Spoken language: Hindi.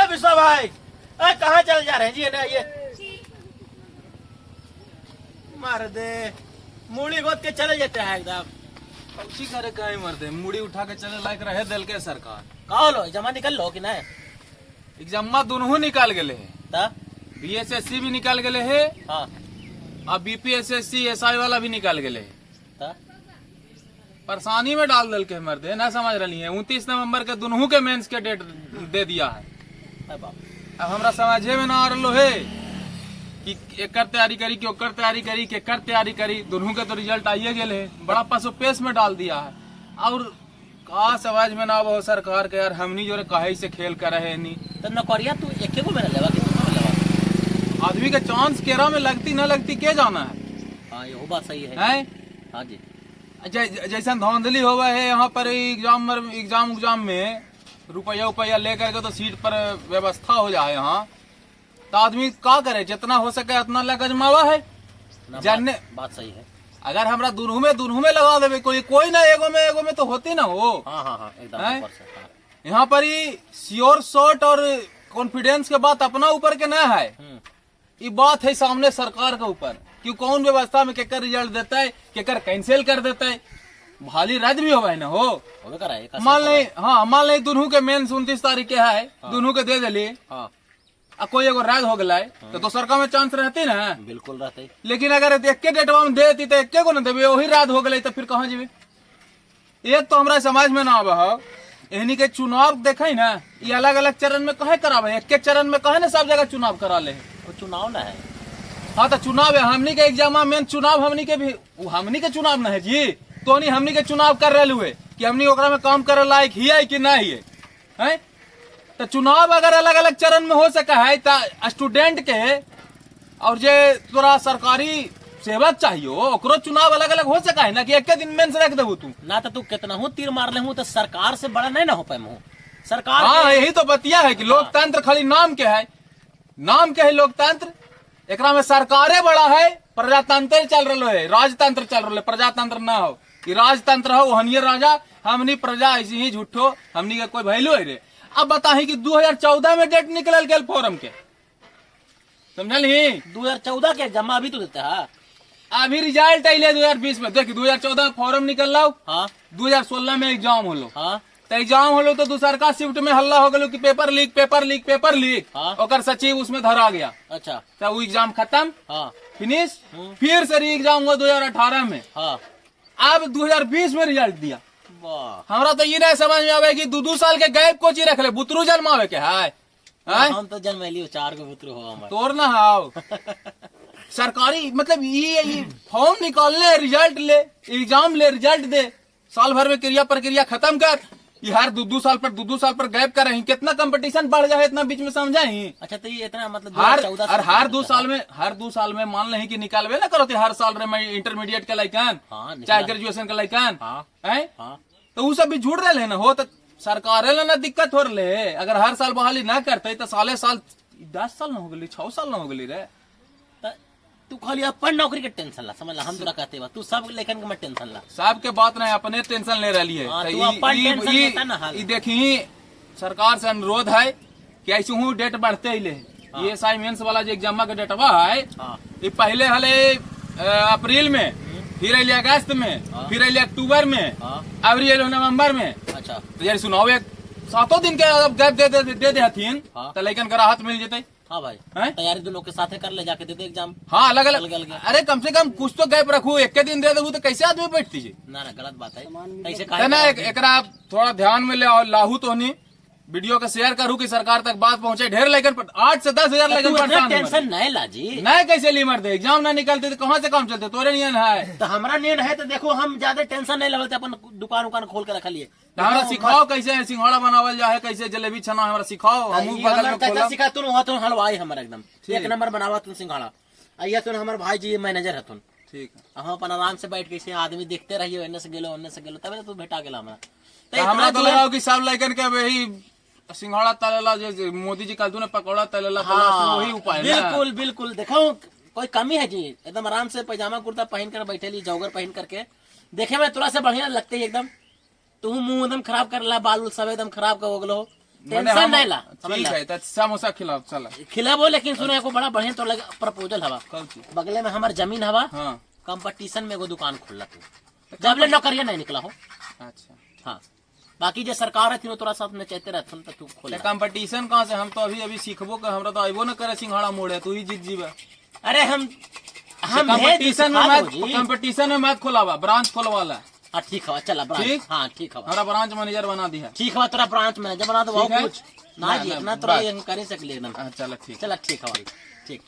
विश्वा भाई कहाँ चल जा रहे हैं जी? ना ये मार दे मूड़ी गोद के चले जाते हैं एकदम। उसी करे कहे मरदे मुड़ी उठा के चले लायक रहे दल के सरकार। कहो लो जमा निकल लो कि नहीं? एग्जाम दोनों निकाल गए है, ता बीएसएससी भी निकाल गए है हाँ और बीपीएसएससी एसआई वाला भी निकाल गए है। ता परेशानी में डाल दल के मरदे ना समझ रही है। 29 नवंबर के दोनों के मेंस के डेट दे दिया है। अरे बाप अब हमरा समझे में ना आ रहा है कि एकर तैयारी करी कि ओकर तैयारी करी कि एकर तैयारी करी। दोनों के तो रिजल्ट आइए गए है, बड़ा पसोपेश में डाल दिया है। और का समझ में ना वो सरकार के यार हमनी जो कहे से खेल कर रहे नहीं। तो नौकरिया तू एक को मेरा लेवा कि तू में लेवा? आदमी के चांस केरा में लगती न लगती के जाना है। हाँ ये बात सही है। हैं? हाँ जी जैसा धांधली होवा है यहाँ पर एग्जाम में रुपया उपया लेकर के तो सीट पर व्यवस्था हो जाए यहाँ, तो आदमी का करे जितना हो सके उतना लगजमावा है। जानने बात सही है। अगर हमरा दोनों में लगा देवे कोई ना एगो में तो होती ना हो। हाँ हाँ हाँ एकदम हैं? ऊपर से, हाँ। यहाँ पर ही श्योर शॉट और कॉन्फिडेंस के बात अपना ऊपर के ना है, ये बात है सामने सरकार के ऊपर कि कौन व्यवस्था में केकर रिजल्ट देता है, केकर कैंसिल कर देता है। भाली रद्द भी होगा ना हो मान ले दोनों के मेन 29 तारीख के है। हाँ। दोनों के दे दिली। हाँ। कोई एगो रद्द हो गया तो दोसर का में चांस रहती ना। बिल्कुल रहते। लेकिन अगर एक डेटवा में देती तो एक को न देवे, वही रद्द हो गई तो फिर कहाँ जीवे? एक तो हमारा समाज में ना आवा इन्हीं के चुनाव देखे ना, ये अलग अलग चरण में कहे करावे, एक चरण में कहे ना सब जगह चुनाव करा ले। चुनाव ना है। हाँ तो चुनाव है हमनी के एग्जाम में चुनाव हमनी के भी हमनी के चुनाव ना है जी। तो नहीं हमनी के चुनाव कर रहे हुए कि हमनी ओकरा में काम करे लायक ही है कि नहीं है। तो चुनाव अगर अलग अलग चरण में हो सका है तो स्टूडेंट के और जे तोरा सरकारी सेवक चाहिए ओकरो चुनाव अलग अलग हो सका है ना कि एक दिन में रख देबू तू ना। तो तू कितना हूँ तीर मार ले हूँ तो सरकार से बड़ा नहीं ना हो पाए हूँ सरकार। हाँ यही तो बतिया है कि लोकतंत्र खाली नाम के है, नाम के है लोकतंत्र। एकरा में सरकारे बड़ा है, प्रजातंत्र चल रहा है, राजतंत्र चल रहा है। प्रजातंत्र ना हो कि राजतंत्र हो हनियर राजा हमनी प्रजा ऐसी ही झूठो हमनी का कोई वैल्यू है रे। अब बताही कि 2014 में डेट निकल गया फॉरम के, समझल ही? 2014 के जमा अभी तो देता है। अभी रिजल्ट आइले 2020 में। देखिए 2014 में फॉरम निकल रहा। हाँ 2016 में एग्जाम होलो। हाँ तो एग्जाम होलो तो दूसर का शिफ्ट में हल्ला हो गलो कि पेपर लीक। हाँ और सचिव उसमें धरा गया। अच्छा तो वो एग्जाम खत्म। हाँ फिनिश। फिर से एग्जाम हुआ 2018 में। हाँ अब 2020 में रिजल्ट दिया। हमरा तो ये नहीं समझ में आवे कि 2 साल के गैप को ची रख ले बुतरू जन्मावे के है। हम तो जन्मेली 4 गो बुतरू हो हमारे। तोर ना हाव सरकारी मतलब ये फॉर्म निकालने रिजल्ट ले एग्जाम ले रिजल्ट दे, साल भर में क्रिया प्रक्रिया खत्म कर। ये हर 2 साल पर गैप कर रही। कितना कंपटीशन बढ़ जाए इतना बीच में समझाई। अच्छा तो ये इतना मतलब हर 2 साल में मान ले कि निकालवे ना करो हर साल रे इंटरमीडिएट के लाइकन चाहे ग्रेजुएशन के लाइकन है तो वो सब भी जुड़ रहे ना हो। तो सरकार ना दिक्कत हो रहे अगर हर साल बहाली ना करते तो साल 10 साल ना हो गई 6 साल ना हो गई रे। तू खाली अपन नौकरी के टेंशन ला समझ ला हम तोरा कहते बा तू सब लेखन के मत टेंशन ला। सब के बात नहीं अपने टेंशन ले रही है। देखी सरकार से अनुरोध है कि ऐसे हूँ डेट बढ़ते ही ले। ये साइमेंस वाला जो एग्जाम के डेटवा है ये पहले हले अप्रैल में, फिर अले अगस्त में, फिर अले अक्टूबर में, अब नवम्बर में। अच्छा तो यार सुनाओ 7 दिन के गैप दे हथिन तो लेकिन राहत मिल जेते। हाँ भाई तैयारी दोनों के साथ कर ले जाके दे दे एग्जाम। हाँ अलग अलग। अरे कम से कम कुछ तो गैप रखू, एक दिन दे दू तो कैसे आदमी बैठती है? ना गलत बात है। कैसे ना एक थोड़ा ध्यान में लाहू तो नहीं वीडियो का शेयर करूँ कि सरकार तक बात पहुँचे। ढेर लेकिन 8 से 10 हजार लेकिन टेंशन नहीं ला जी। नहीं कैसे ली मरते एग्जाम ना निकलते तो कहाँ से काम चलते? तोरे नियन है तो हमारा नियन है तो देखो हम ज्यादा टेंशन नहीं लेवलते अपन दुकान खोल के रखा लिए। हमारा सिखाओ कैसे सिंघाड़ा बनावल जाए, कैसे जलेबी छना हमारा सिखाओ। हम सिखा तुम हलवाई हमारा एकदम 1 नंबर बनावा तुम सिंघाड़ा। आइए तुम हमारे भाई जी मैनेजर है तुम। ठीक है हम अपन आराम से बैठ के आदमी देखते रहिए एने से गेलो तब तू भेटा गेला हमारा तो लगाओ कि सब लेकिन के वही सिंघाड़ा तलेला जो मोदी जी कल तूने पकौड़ा तलेला वही उपाय। बिल्कुल बिल्कुल देखो कोई कमी है जी। एकदम आराम से पैजामा कुर्ता पहन कर बैठे ली जॉगर पहन करके देखे में थोड़ा सा बढ़िया लगते है एकदम। तू मुंह एकदम खराब कर ला, बाल सब एकदम खराब कर हो गलो। टेंशन नहीं ला, समझ ठीक ला। है तो समोसा खिलाओ चला। खिलाबो, लेकिन सुनो एको बड़ा बढ़िया तो लगे प्रपोजल हवा, कौन चीज? बगले में हमार जमीन हवा, हाँ कंपटीशन में एगो दुकान खोलला तू, जब ले नौकरिया नहीं निकला हो। अच्छा, हाँ, बाकी जो सरकार है तोरा साथ में चलते रहते तो तू खोल। कंपटीशन कहाँ से? हम तो अभी अभी सीखबो कर, हमरा तो आइबो न करे सिंघाड़ा मोड़े, तू ही जीत जीबे। अरे हम कंपटीशन में मत खोलावा, ब्रांच खोलवाला। हाँ ठीक है, चला ब्रांच। ठीक? हाँ ठीक है, हमारा ब्रांच मैनेजर बना दी है। ठीक है, तोरा ब्रांच मैनेजर बना दो। ठीक है? कुछ ना जी, इतना तो कर ही सकले एकदम। चलो ठीक। चला ठीक है, ठीक।